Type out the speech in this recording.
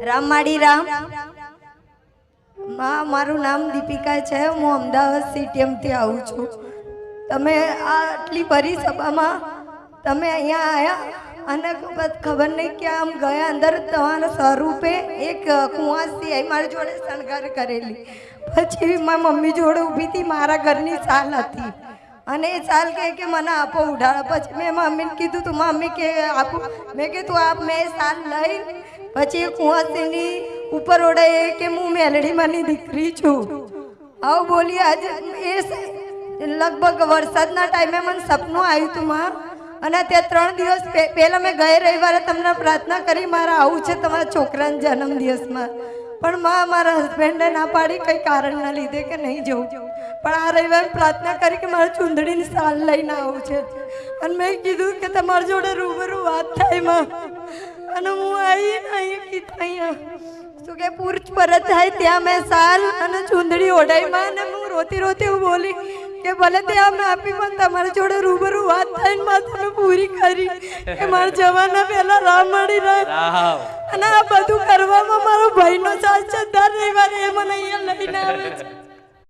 રામમાડી રામ મારું નામ દીપિકા છે। હું અમદાવાદ સીટીએમથી આવું છું। તમે આટલી ભરી સભામાં તમે અહીંયા આવ્યા અને ખબર નહીં કે આમ ગયા અંદર તમારા સ્વરૂપે એક કુંવાસી આવી મારી જોડે શણગાર કરેલી। પછી મારી મમ્મી જોડે ઊભી હતી, મારા ઘરની સાલ હતી અને એ સાલ કે મને આપો ઉડાડો। પછી મેં મમ્મીને કીધું તું મમ્મી કે આપું, મેં કીધું આપ મેં સાલ લઈ પછી કુંવાસીની ઉપર ઓડાય કે હું મેલડીમાંની દીકરી છું। આવું બોલી આજે એ લગભગ વરસાદના ટાઈમે મને સપનું આવ્યું હતું માં, અને તે 3 દિવસ પહેલાં મેં ગયે રવિવારે તમને પ્રાર્થના કરી મારા આવું છે તમારા છોકરાના જન્મદિવસમાં, પણ માં મારા હસબન્ડે ના પાડી કંઈ કારણના લીધે કે નહીં જવું। પણ આ રવિવારે પ્રાર્થના કરી કે મારે ચૂંદડીની સાલ લઈને આવું છે, અને મેં કીધું કે તમારી જોડે રૂબરૂ વાત થાય માં, અને હું અહીંયા કીધું શું કે પૂર્ચ પરત થાય ત્યાં મેં સાલ અને ચૂંદડી ઓઢાઈ માં, અને હું રોતી રોતી હું બોલી કે ભલે ત્યાં મેં આપી પણ તમારી જોડે રૂબરૂ વાત થઈને માં તમે પૂરી કરી કે મારા જવાના પહેલા રામમાડી રામ। અને આ બધું કરવામાં મારો ભાઈનો સાથ છે। દર રવિવારે એ મને અહીંયા લઈને આવે છે।